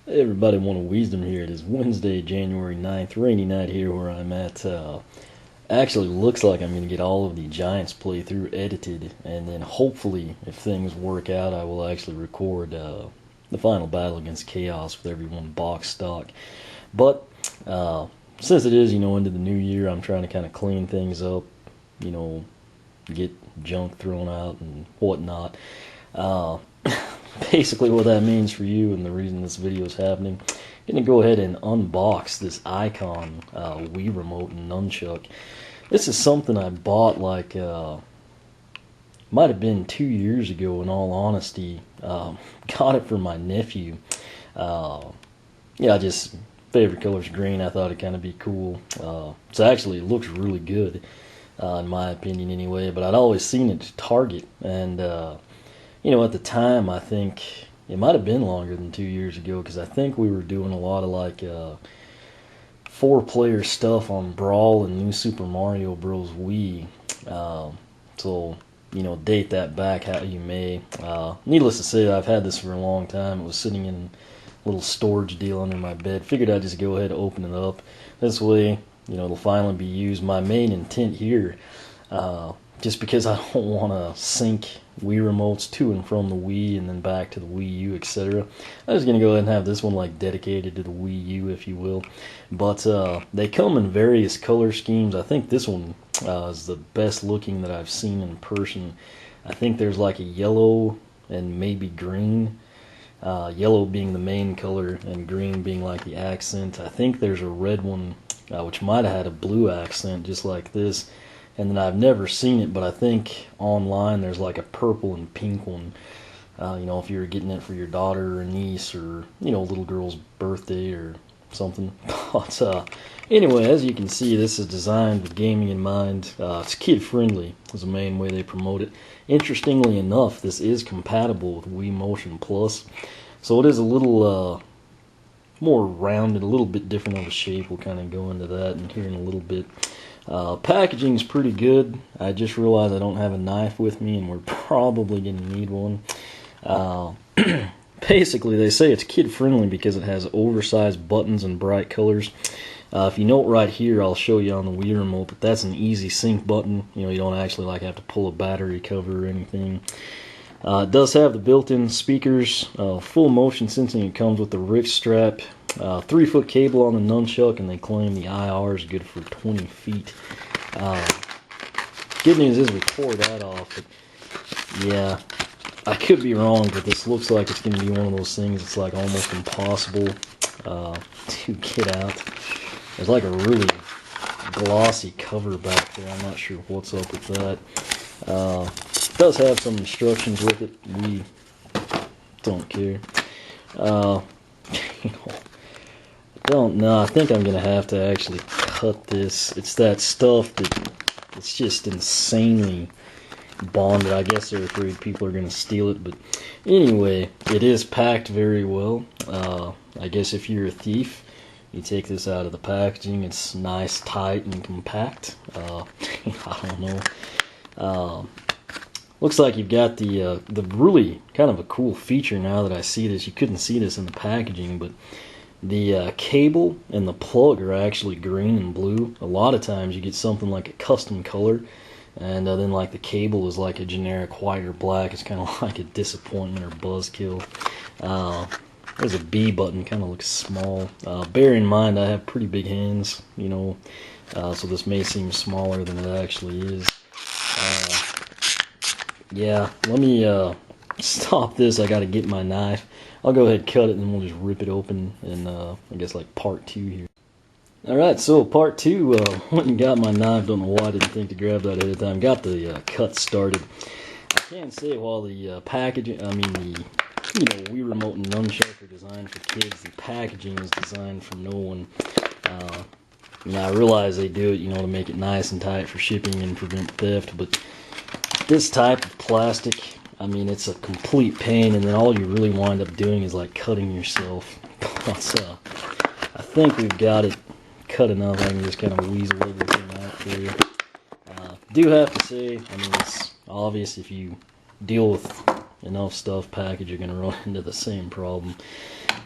Hey everybody, one of Wisdom here. It is Wednesday, January 9th, rainy night here where I'm at. Actually looks like I'm going to get all of the Giants playthrough edited, and then hopefully, if things work out, I will actually record the final battle against Chaos with everyone box stock. But since it is, into the new year, I'm trying to kind of clean things up, get junk thrown out and whatnot. Basically what that means for you, and the reason this video is happening, I'm going to go ahead and unbox this iCon Wii Remote and nunchuck. This is something I bought might have been 2 years ago in all honesty. Got it for my nephew. Just favorite color's green. I thought it'd kind of be cool. So actually it looks really good, in my opinion anyway, but I'd always seen it at Target, and at the time, I think it might have been longer than 2 years ago, because I think we were doing a lot of four-player stuff on Brawl and New Super Mario Bros. Wii. So, date that back how you may. Needless to say, I've had this for a long time. It was sitting in a little storage deal under my bed. Figured I'd just go ahead and open it up. This way, it'll finally be used. My main intent here, just because I don't want to sync Wii remotes to and from the Wii and then back to the Wii U, etc. I'm just going to go ahead and have this one dedicated to the Wii U, if you will. But they come in various color schemes. I think this one is the best looking that I've seen in person. I think there's like a yellow and maybe green. Yellow being the main color and green being like the accent. I think there's a red one which might have had a blue accent just like this. And then I've never seen it, but I think online there's like a purple and pink one. If you're getting it for your daughter or niece or, little girl's birthday or something. But anyway, as you can see, this is designed with gaming in mind. It's kid-friendly is the main way they promote it. Interestingly enough, this is compatible with Wii Motion Plus. So it is a little more rounded, a little bit different of a shape. We'll kind of go into that here in a little bit. Packaging is pretty good. I just realized I don't have a knife with me, and we're probably going to need one. Basically, they say it's kid-friendly because it has oversized buttons and bright colors. If you note right here, I'll show you on the Wii Remote, but that's an easy sync button. You don't actually have to pull a battery cover or anything. It does have the built-in speakers, full motion sensing. It comes with the wrist strap, 3-foot cable on the nunchuck, and they claim the IR is good for 20 feet. Good news is we tore that off, but yeah, I could be wrong, but this looks like it's going to be one of those things that's like almost impossible to get out. There's like a really glossy cover back there. I'm not sure what's up with that. It does have some instructions with it. We don't care. Don't know. I think I'm gonna have to actually cut this. It's that stuff that it's just insanely bonded. I guess they're afraid people are gonna steal it, but anyway, it is packed very well. I guess if you're a thief, you take this out of the packaging. It's nice, tight, and compact. I don't know. Looks like you've got the really kind of a cool feature now that I see this. You couldn't see this in the packaging, but the cable and the plug are actually green and blue. A lot of times you get something like a custom color, and then like the cable is like a generic white or black. It's kind of like a disappointment or buzzkill. There's a B button, kind of looks small. Bear in mind I have pretty big hands, so this may seem smaller than it actually is. Yeah, let me stop this. I gotta get my knife. I'll go ahead and cut it, and then we'll just rip it open in, I guess, like part 2 here. Alright, so part 2, went and got my knife. Don't know why I didn't think to grab that ahead of time. Got the cut started. I can say while the packaging, the Wii Remote and nunchuck are designed for kids, the packaging is designed for no one. I realize they do it, to make it nice and tight for shipping and prevent theft, but this type of plastic, it's a complete pain, and then all you really wind up doing is like cutting yourself. But I think we've got it cut enough. I can just kind of weasel everything out for you. Do have to say, it's obvious if you deal with enough stuff packaged, you're going to run into the same problem.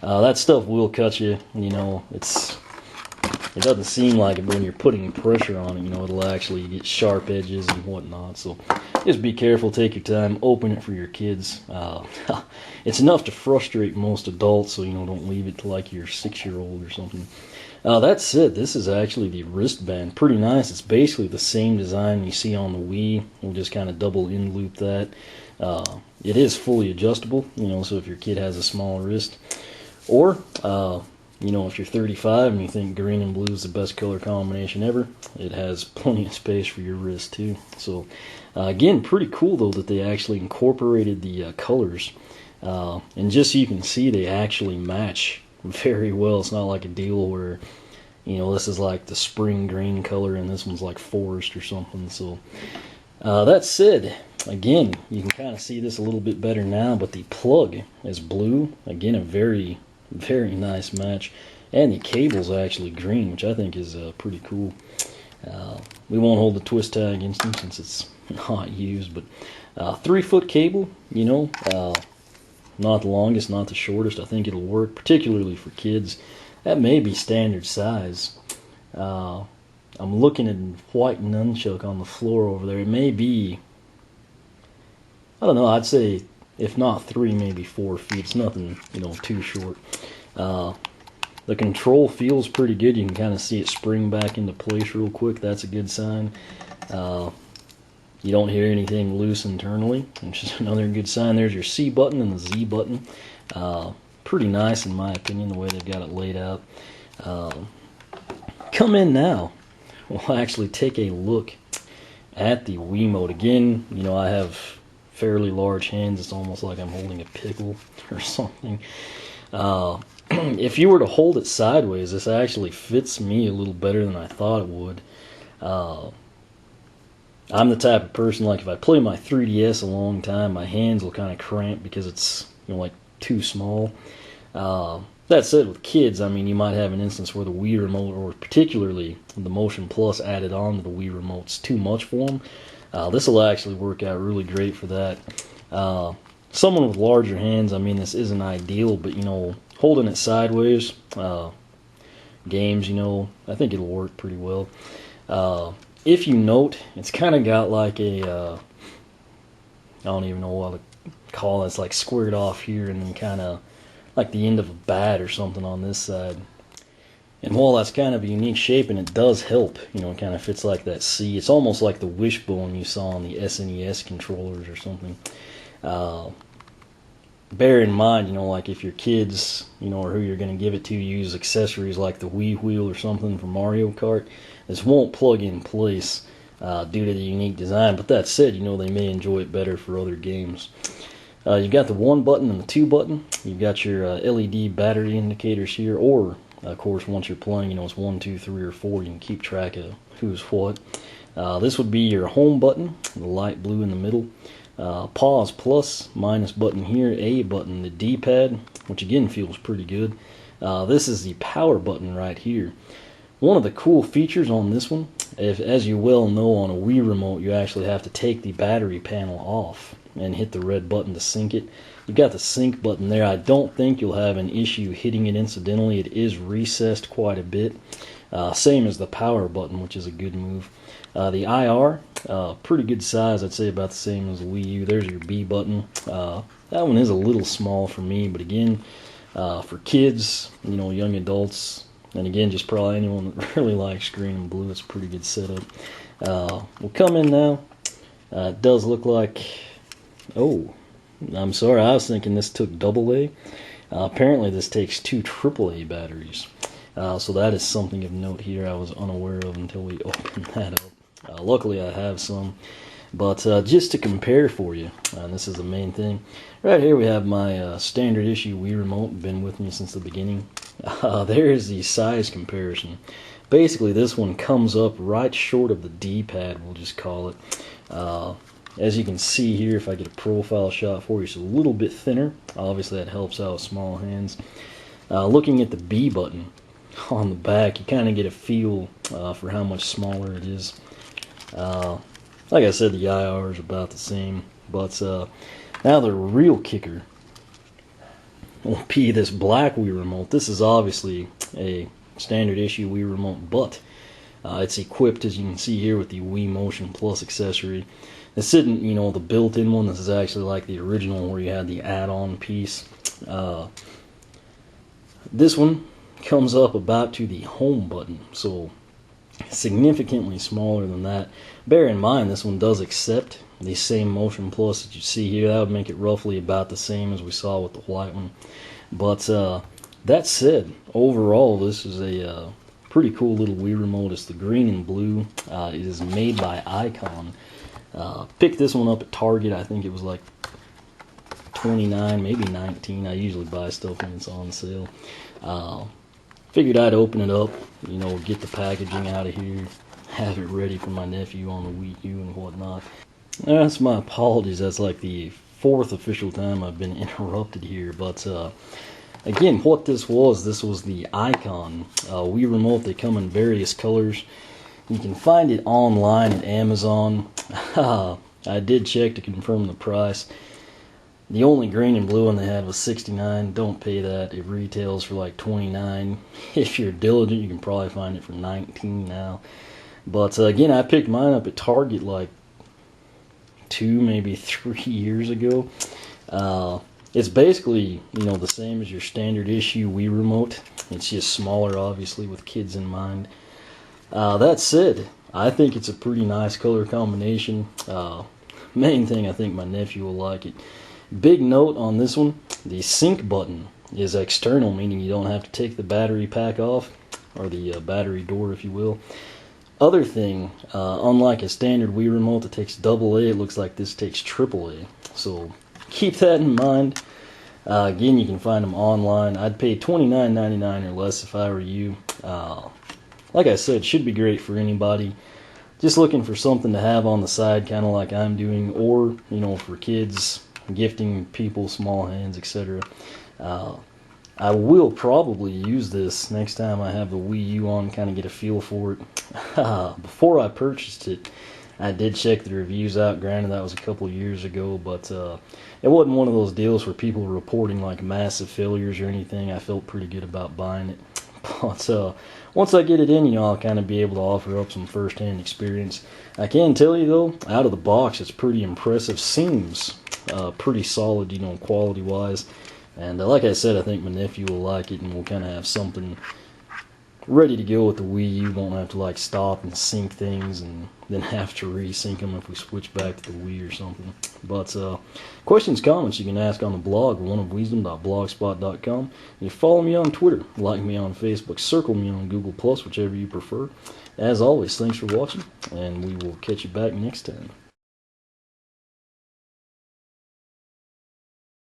That stuff will cut you, you know, it doesn't seem like it, but when you're putting pressure on it, you know, it'll actually get sharp edges and whatnot. So just be careful, take your time, open it for your kids. It's enough to frustrate most adults, so, you know, don't leave it to like your 6-year-old or something. That said, this is actually the wristband. Pretty nice. It's basically the same design you see on the Wii. We'll just kind of double in loop that. It is fully adjustable, you know, so if your kid has a small wrist, or you know, if you're 35 and you think green and blue is the best color combination ever, it has plenty of space for your wrist too. So again, pretty cool though that they actually incorporated the colors, and just so you can see, they actually match very well. It's not like a deal where, you know, this is like the spring green color and this one's like forest or something. So that said, again, you can kind of see this a little bit better now, but the plug is blue. Again, a very, very nice match. And the cable's actually green, which I think is pretty cool. We won't hold the twist tag against them since it's not used, but 3-foot cable, you know, not the longest, not the shortest. I think it'll work, particularly for kids. That may be standard size. I'm looking at white nunchuck on the floor over there. It may be, I don't know, I'd say if not 3, maybe 4 feet. It's nothing, you know, too short. The control feels pretty good. You can kind of see it spring back into place real quick. That's a good sign. You don't hear anything loose internally, which is another good sign. There's your C button and the Z button. Pretty nice in my opinion, the way they've got it laid out. Come in now. We'll actually take a look at the Wiimote. Again, you know, I have fairly large hands. It's almost like I'm holding a pickle or something. If you were to hold it sideways, this actually fits me a little better than I thought it would. I'm the type of person, like if I play my 3DS a long time, my hands will kind of cramp because it's, you know, like too small. That said, with kids, I mean, you might have an instance where the Wii Remote, or particularly the Motion Plus added on to the Wii Remote's too much for them. This will actually work out really great for that. Someone with larger hands, I mean, this isn't ideal, but, you know, holding it sideways, games, you know, I think it'll work pretty well. If you note, it's kind of got like a, I don't even know what to call it. It's like squared off here and then kind of like the end of a bat or something on this side. And while that's kind of a unique shape, and it does help, you know, it kind of fits like that C. It's almost like the wishbone you saw on the SNES controllers or something. Bear in mind, you know, like if your kids, you know, or who you're going to give it to, use accessories like the Wii Wheel or something for Mario Kart, this won't plug in place due to the unique design. But that said, you know, they may enjoy it better for other games. You've got the 1 button and the 2 button. You've got your LED battery indicators here, or of course, once you're playing, you know, it's 1, 2, 3, or 4. You can keep track of who's what. This would be your home button, the light blue in the middle. Pause, plus, minus button here, A button, the D-pad, which again feels pretty good. This is the power button right here. One of the cool features on this one, as you well know, on a Wii Remote, you actually have to take the battery panel off and hit the red button to sync it. You've got the sync button there. I don't think you'll have an issue hitting it incidentally. It is recessed quite a bit. Same as the power button, which is a good move. The IR, pretty good size. I'd say about the same as the Wii U. There's your B button. That one is a little small for me, but again, for kids, you know, young adults, and again, just probably anyone that really likes green and blue, it's a pretty good setup. We'll come in now. It does look like, oh, I'm sorry, I was thinking this took AA. Apparently this takes 2 AAA batteries. So that is something of note here I was unaware of until we opened that up. Luckily I have some. But just to compare for you, and this is the main thing, right here we have my standard issue Wii Remote, been with me since the beginning. There is the size comparison. Basically this one comes up right short of the D-pad, we'll just call it. As you can see here, if I get a profile shot for you, it's a little bit thinner. Obviously that helps out with small hands. Looking at the B button on the back, you kind of get a feel for how much smaller it is. Like I said, the IR is about the same, but Now the real kicker will be this black Wii Remote. This is obviously a standard issue Wii Remote, but it's equipped, as you can see here, with the Wii Motion Plus accessory. This isn't, the built-in one. This is actually like the original where you had the add-on piece. This one comes up about to the home button, so significantly smaller than that. Bear in mind, this one does accept the same Motion Plus that you see here. That would make it roughly about the same as we saw with the white one. But that said, overall, this is a pretty cool little Wii Remote. It's the green and blue. It is made by iCon. Picked this one up at Target. I think it was like $29, maybe $19. I usually buy stuff when it's on sale. Figured I'd open it up, get the packaging out of here, have it ready for my nephew on the Wii U and whatnot. That's my apologies. That's like the 4th official time I've been interrupted here. But again, what this was the iCon Wii Remote. They come in various colors. You can find it online at Amazon. I did check to confirm the price. The only green and blue one they had was $69. Don't pay that. It retails for like $29. If you're diligent, you can probably find it for $19 now. But again, I picked mine up at Target like 2, maybe 3 years ago. It's basically, the same as your standard issue Wii Remote. It's just smaller, obviously, with kids in mind. That said, I think it's a pretty nice color combination. Main thing, I think my nephew will like it. Big note on this one, the sync button is external, meaning you don't have to take the battery pack off, or the battery door, if you will. Other thing, unlike a standard Wii Remote that takes AA, it looks like this takes AAA. So keep that in mind. Again, you can find them online. I'd pay $29.99 or less if I were you. Like I said, should be great for anybody just looking for something to have on the side, kind of like I'm doing, or for kids, gifting people, small hands, etc. I will probably use this next time I have the Wii U on, kind of get a feel for it. Before I purchased it, I did check the reviews out. Granted, that was a couple years ago, but it wasn't one of those deals where people were reporting like massive failures or anything. I felt pretty good about buying it. But once I get it in, I'll kind of be able to offer up some first-hand experience. I can tell you, though, out of the box, it's pretty impressive. Seems pretty solid, quality-wise. And like I said, I think my nephew will like it, and we'll kind of have something ready to go with the Wii U. Won't have to like stop and sync things and then have to resync them if we switch back to the Wii or something. But questions, comments you can ask on the blog, oneofwisdom.blogspot.com. You follow me on Twitter, like me on Facebook, circle me on Google+, whichever you prefer. As always, thanks for watching, and we will catch you back next time.